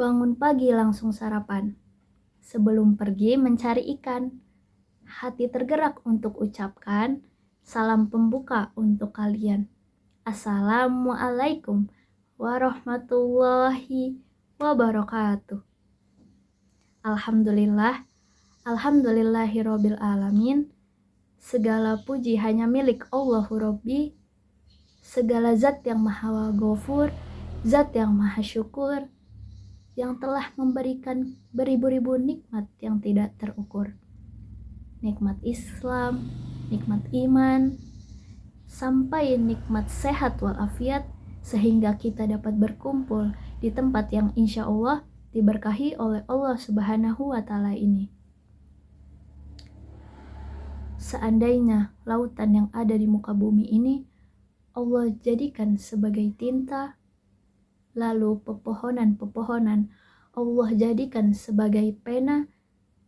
Bangun pagi langsung sarapan. Sebelum pergi mencari ikan, hati tergerak untuk ucapkan salam pembuka untuk kalian. Assalamualaikum warahmatullahi wabarakatuh. Alhamdulillah, alhamdulillahirabbil alamin. Segala puji hanya milik Allahu Rabbi. Segala zat yang maha ghafur, zat yang maha syukur, yang telah memberikan beribu-ribu nikmat yang tidak terukur. Nikmat Islam, nikmat iman, sampai nikmat sehat walafiat, sehingga kita dapat berkumpul di tempat yang insya Allah diberkahi oleh Allah Subhanahu wa Ta'ala ini. Seandainya lautan yang ada di muka bumi ini Allah jadikan sebagai tinta, lalu pepohonan-pepohonan Allah jadikan sebagai pena,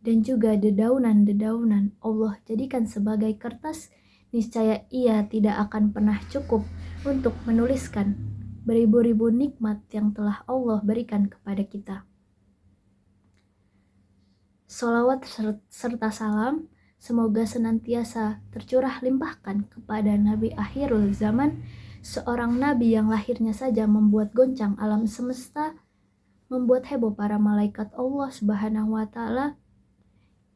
dan juga dedaunan-dedaunan Allah jadikan sebagai kertas, niscaya ia tidak akan pernah cukup untuk menuliskan beribu-ribu nikmat yang telah Allah berikan kepada kita. Sholawat serta salam semoga senantiasa tercurah limpahkan kepada Nabi akhirul zaman, seorang nabi yang lahirnya saja membuat goncang alam semesta, membuat heboh para malaikat Allah Subhanahu wa Ta'ala,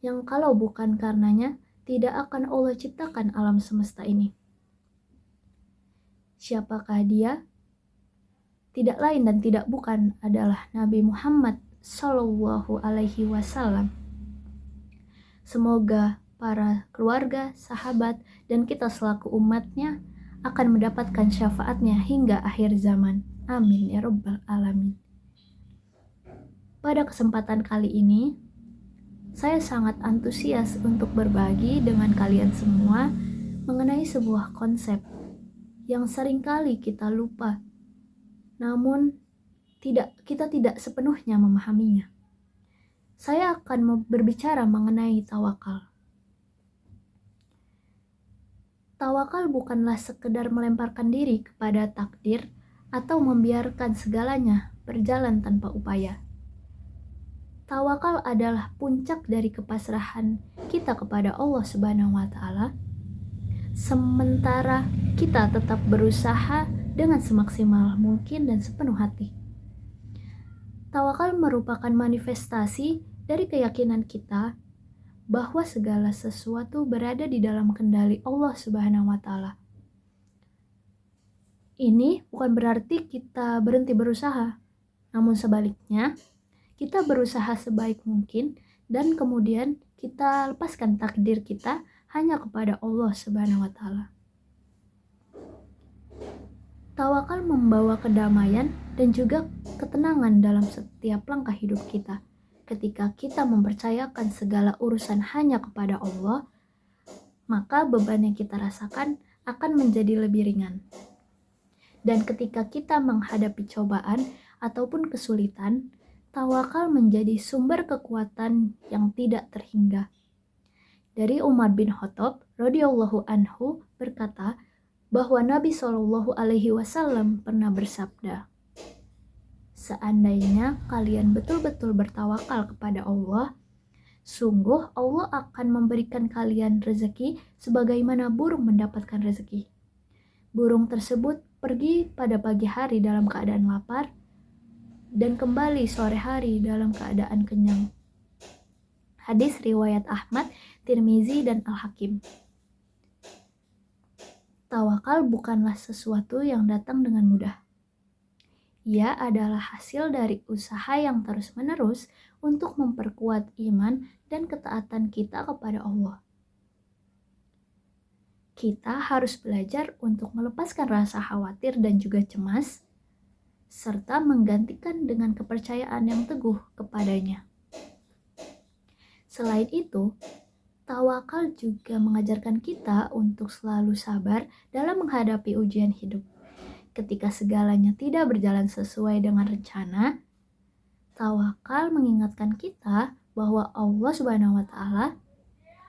yang kalau bukan karenanya tidak akan Allah ciptakan alam semesta ini. Siapakah dia? Tidak lain dan tidak bukan adalah Nabi Muhammad Sallallahu Alaihi Wasallam. Semoga para keluarga, sahabat, dan kita selaku umatnya akan mendapatkan syafaatnya hingga akhir zaman. Amin ya rabbal alamin. Pada kesempatan kali ini, saya sangat antusias untuk berbagi dengan kalian semua mengenai sebuah konsep yang seringkali kita lupa, namun kita tidak sepenuhnya memahaminya. Saya akan berbicara mengenai tawakal. Tawakal bukanlah sekedar melemparkan diri kepada takdir atau membiarkan segalanya berjalan tanpa upaya. Tawakal adalah puncak dari kepasrahan kita kepada Allah Subhanahu wa Ta'ala, sementara kita tetap berusaha dengan semaksimal mungkin dan sepenuh hati. Tawakal merupakan manifestasi dari keyakinan kita bahwa segala sesuatu berada di dalam kendali Allah Subhanahu wa Ta'ala. Ini bukan berarti kita berhenti berusaha, namun sebaliknya, kita berusaha sebaik mungkin dan kemudian kita lepaskan takdir kita hanya kepada Allah Subhanahu wa Ta'ala. Tawakal membawa kedamaian dan juga ketenangan dalam setiap langkah hidup kita. Ketika kita mempercayakan segala urusan hanya kepada Allah, maka beban yang kita rasakan akan menjadi lebih ringan. Dan ketika kita menghadapi cobaan ataupun kesulitan, tawakal menjadi sumber kekuatan yang tidak terhingga. Dari Umar bin Khattab radhiyallahu anhu berkata bahwa Nabi Shallallahu Alaihi Wasallam pernah bersabda, seandainya kalian betul-betul bertawakal kepada Allah, sungguh Allah akan memberikan kalian rezeki sebagaimana burung mendapatkan rezeki. Burung tersebut pergi pada pagi hari dalam keadaan lapar dan kembali sore hari dalam keadaan kenyang. Hadis riwayat Ahmad, Tirmizi, dan Al-Hakim. Tawakal bukanlah sesuatu yang datang dengan mudah. Ia adalah hasil dari usaha yang terus-menerus untuk memperkuat iman dan ketaatan kita kepada Allah. Kita harus belajar untuk melepaskan rasa khawatir dan juga cemas, serta menggantikan dengan kepercayaan yang teguh kepadanya. Selain itu, tawakal juga mengajarkan kita untuk selalu sabar dalam menghadapi ujian hidup. Ketika segalanya tidak berjalan sesuai dengan rencana, tawakal mengingatkan kita bahwa Allah Subhanahu wa Ta'ala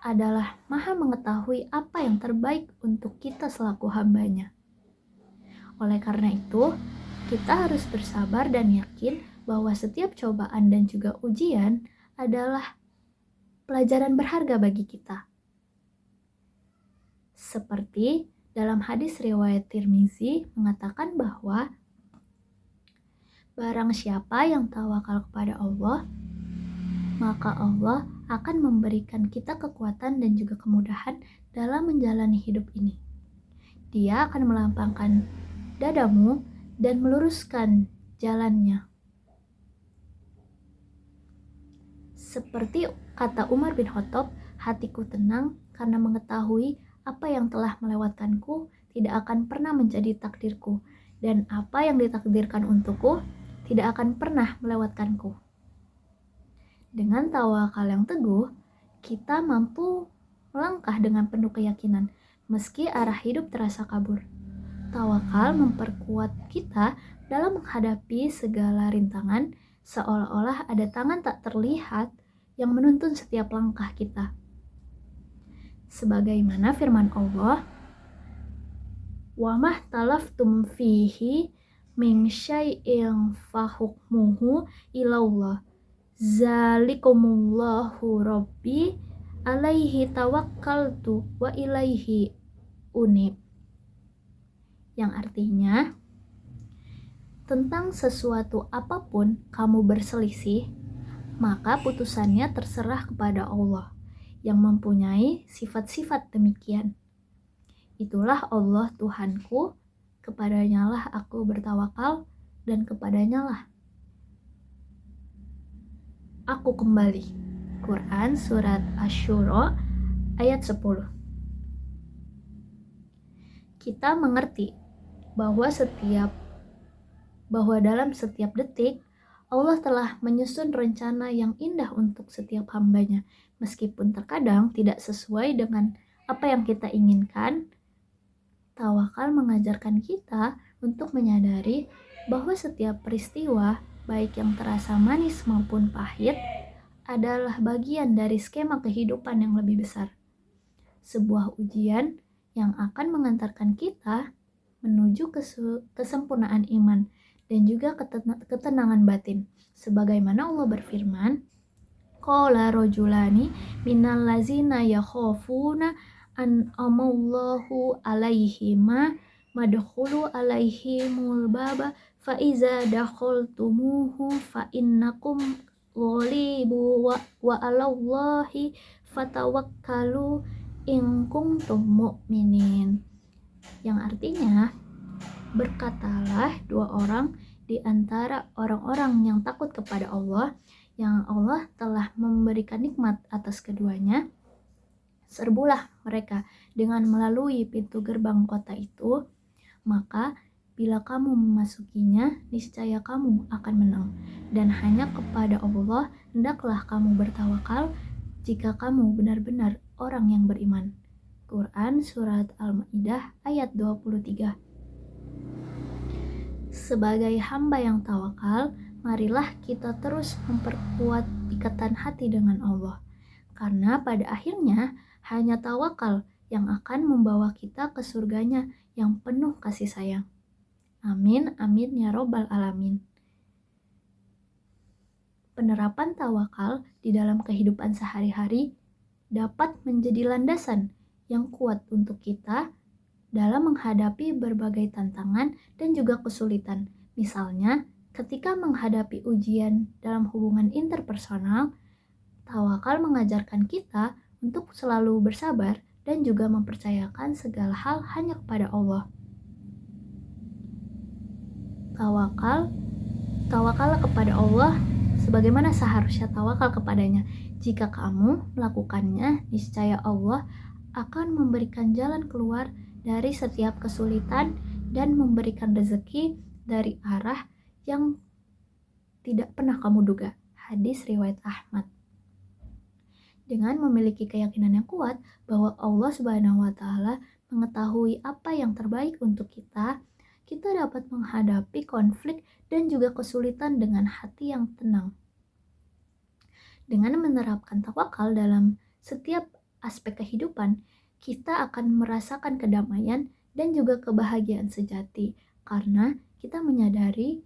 adalah Maha mengetahui apa yang terbaik untuk kita selaku hambanya. Oleh karena itu, kita harus bersabar dan yakin bahwa setiap cobaan dan juga ujian adalah pelajaran berharga bagi kita. Seperti dalam hadis riwayat Tirmizi mengatakan bahwa barang siapa yang tawakal kepada Allah, maka Allah akan memberikan kita kekuatan dan juga kemudahan dalam menjalani hidup ini. Dia akan melapangkan dadamu dan meluruskan jalannya. Seperti kata Umar bin Khattab, hatiku tenang karena mengetahui apa yang telah melewatkanku tidak akan pernah menjadi takdirku, dan apa yang ditakdirkan untukku tidak akan pernah melewatkanku. Dengan tawakal yang teguh, kita mampu melangkah dengan penuh keyakinan, meski arah hidup terasa kabur. Tawakal memperkuat kita dalam menghadapi segala rintangan, seolah-olah ada tangan tak terlihat yang menuntun setiap langkah kita. Sebagaimana firman Allah, "Wa mahtalaftum fihi min syai'in fahukmuhu ilallah. Zalikumullahu rabbi alaihi tawakkaltu wa ilaihi unib." Yang artinya, tentang sesuatu apapun kamu berselisih, maka putusannya terserah kepada Allah yang mempunyai sifat-sifat demikian. Itulah Allah Tuhanku, kepadanya lah aku bertawakal, dan kepadanya lah aku kembali. Quran Surat Asy-Syura ayat 10. Kita mengerti bahwa dalam setiap detik Allah telah menyusun rencana yang indah untuk setiap hambanya. Meskipun terkadang tidak sesuai dengan apa yang kita inginkan, tawakal mengajarkan kita untuk menyadari bahwa setiap peristiwa, baik yang terasa manis maupun pahit, adalah bagian dari skema kehidupan yang lebih besar. Sebuah ujian yang akan mengantarkan kita menuju kesempurnaan iman dan juga ketenangan batin. Sebagaimana Allah berfirman, qala rajulani minal lazina yakhafuna an amallahu alaihima madkhulu alaihimul baba fa iza dakhaltumuhu fa innakum ghalibu wa alallahi fatawakkalu in kuntum mu'minin. Yang artinya, berkatalah dua orang di antara orang-orang yang takut kepada Allah, yang Allah telah memberikan nikmat atas keduanya. Serbulah mereka dengan melalui pintu gerbang kota itu, maka bila kamu memasukinya, niscaya kamu akan menang. Dan hanya kepada Allah hendaklah kamu bertawakal jika kamu benar-benar orang yang beriman. Quran Surat Al-Ma'idah ayat 23. Sebagai hamba yang tawakal, marilah kita terus memperkuat ikatan hati dengan Allah. Karena pada akhirnya hanya tawakal yang akan membawa kita ke surganya yang penuh kasih sayang. Amin, amin ya robbal alamin. Penerapan tawakal di dalam kehidupan sehari-hari dapat menjadi landasan yang kuat untuk kita dalam menghadapi berbagai tantangan dan juga kesulitan. Misalnya, ketika menghadapi ujian dalam hubungan interpersonal, tawakal mengajarkan kita untuk selalu bersabar dan juga mempercayakan segala hal hanya kepada Allah. Tawakal kepada Allah sebagaimana seharusnya tawakal kepadanya. Jika kamu melakukannya, niscaya Allah akan memberikan jalan keluar dari setiap kesulitan dan memberikan rezeki dari arah yang tidak pernah kamu duga. Hadis riwayat Ahmad. Dengan memiliki keyakinan yang kuat bahwa Allah Subhanahu wa Ta'ala mengetahui apa yang terbaik untuk kita, kita dapat menghadapi konflik dan juga kesulitan dengan hati yang tenang. Dengan menerapkan tawakal dalam setiap aspek kehidupan, kita akan merasakan kedamaian dan juga kebahagiaan sejati karena kita menyadari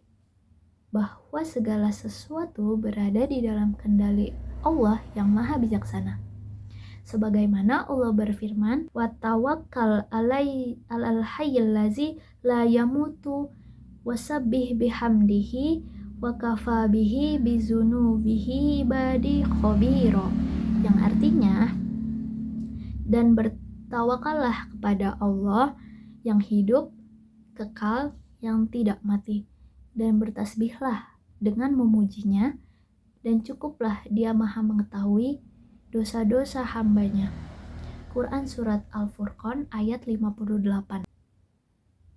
bahwa segala sesuatu berada di dalam kendali Allah yang maha bijaksana. Sebagaimana Allah berfirman, "Wa tawakkal alal hayyil lazi la yamutu wasabbih bihamdihi wa kafa bihi bizunubihi ibadi khabira." Yang artinya, dan bertawakallah kepada Allah yang hidup, kekal, yang tidak mati, dan bertasbihlah dengan memujinya, dan cukuplah dia maha mengetahui dosa-dosa hambanya. Quran Surat Al-Furqan ayat 58.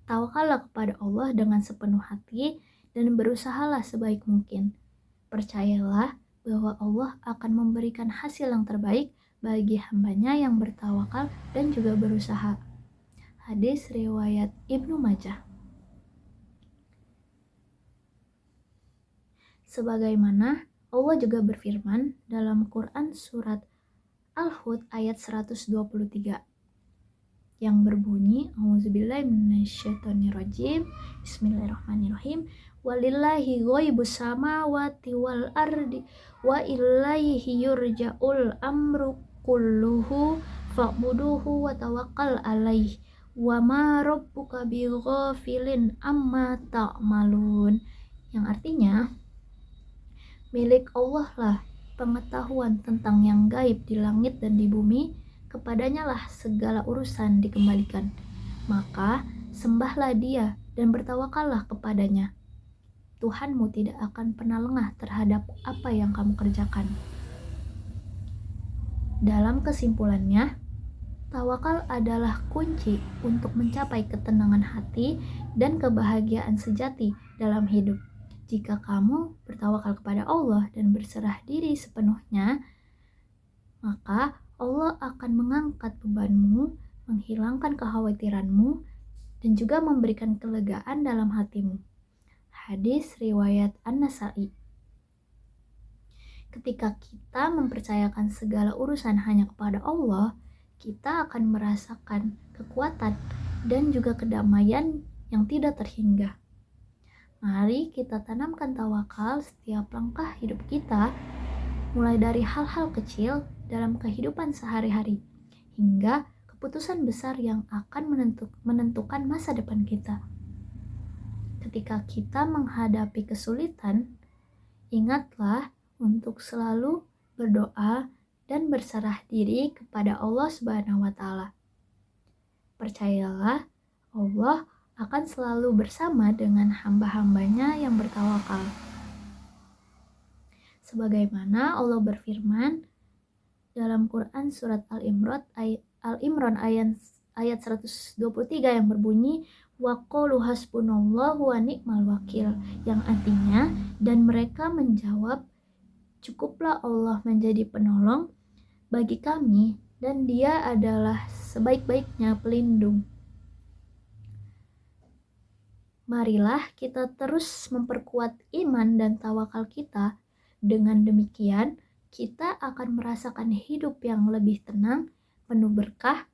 Tawakallah kepada Allah dengan sepenuh hati dan berusahalah sebaik mungkin. Percayalah bahwa Allah akan memberikan hasil yang terbaik bagi hambanya yang bertawakal dan juga berusaha. Hadis riwayat Ibnu Majah. Sebagaimana Allah juga berfirman dalam Quran Surat Al-Hud ayat 123 yang berbunyi, A'udzubillahi minasyaitonirrajim, Bismillahirrahmanirrahim, walillahi ghaibus samawati wal ardi wa ilaihi yurja'ul amru kulluhu fa'buduhu wa tawakkal alaihi wa ma rabbuka bighafilin amma ta'malun. Yang artinya, milik Allah lah pengetahuan tentang yang gaib di langit dan di bumi, kepadanya lah segala urusan dikembalikan. Maka sembahlah Dia dan bertawakallah kepadanya. Tuhanmu tidak akan pernah lengah terhadap apa yang kamu kerjakan. Dalam kesimpulannya, tawakal adalah kunci untuk mencapai ketenangan hati dan kebahagiaan sejati dalam hidup. Jika kamu bertawakal kepada Allah dan berserah diri sepenuhnya, maka Allah akan mengangkat bebanmu, menghilangkan kekhawatiranmu, dan juga memberikan kelegaan dalam hatimu. Hadis riwayat An-Nasa'i. Ketika kita mempercayakan segala urusan hanya kepada Allah, kita akan merasakan kekuatan dan juga kedamaian yang tidak terhingga. Mari kita tanamkan tawakal setiap langkah hidup kita, mulai dari hal-hal kecil dalam kehidupan sehari-hari, hingga keputusan besar yang akan menentukan masa depan kita. Ketika kita menghadapi kesulitan, ingatlah untuk selalu berdoa dan berserah diri kepada Allah Subhanahu wa Ta'ala. Percayalah, Allah akan selalu bersama dengan hamba-hambanya yang bertawakal. Sebagaimana Allah berfirman dalam Quran Surat Al-Imran ayat 123 yang berbunyi, wa qalu hasbunallahu wa ni'mal wakil, yang artinya, dan mereka menjawab, cukuplah Allah menjadi penolong bagi kami dan Dia adalah sebaik-baiknya pelindung. Marilah kita terus memperkuat iman dan tawakal kita. Dengan demikian, kita akan merasakan hidup yang lebih tenang, penuh berkah,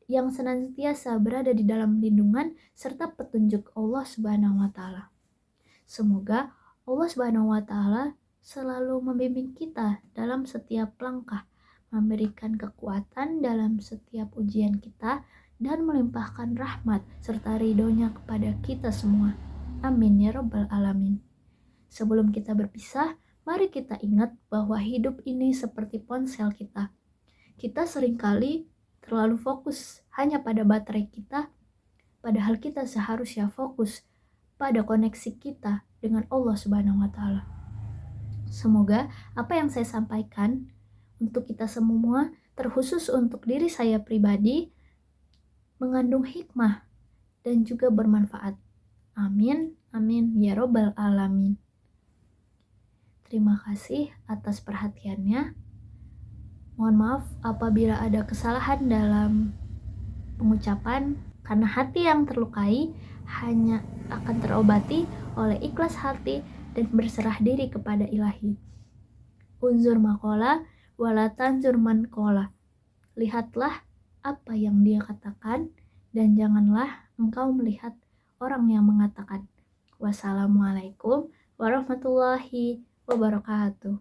yang senantiasa berada di dalam lindungan serta petunjuk Allah Subhanahu wa Ta'ala. Semoga Allah Subhanahu wa Ta'ala selalu membimbing kita dalam setiap langkah, memberikan kekuatan dalam setiap ujian kita, dan melimpahkan rahmat serta ridhonya kepada kita semua. Amin ya rabbal alamin. Sebelum kita berpisah, mari kita ingat bahwa hidup ini seperti ponsel kita. Kita seringkali terlalu fokus hanya pada baterai kita, padahal kita seharusnya fokus pada koneksi kita dengan Allah Subhanahu wa Ta'ala. Semoga apa yang saya sampaikan untuk kita semua, terkhusus untuk diri saya pribadi, mengandung hikmah dan juga bermanfaat. Amin, amin ya rabbal alamin. Terima kasih atas perhatiannya. Mohon maaf apabila ada kesalahan dalam pengucapan, karena hati yang terlukai hanya akan terobati oleh ikhlas hati dan berserah diri kepada Ilahi. Unzur maqala wala tanzur man qala. Lihatlah apa yang dia katakan dan janganlah engkau melihat orang yang mengatakan. Wassalamualaikum warahmatullahi wabarakatuh.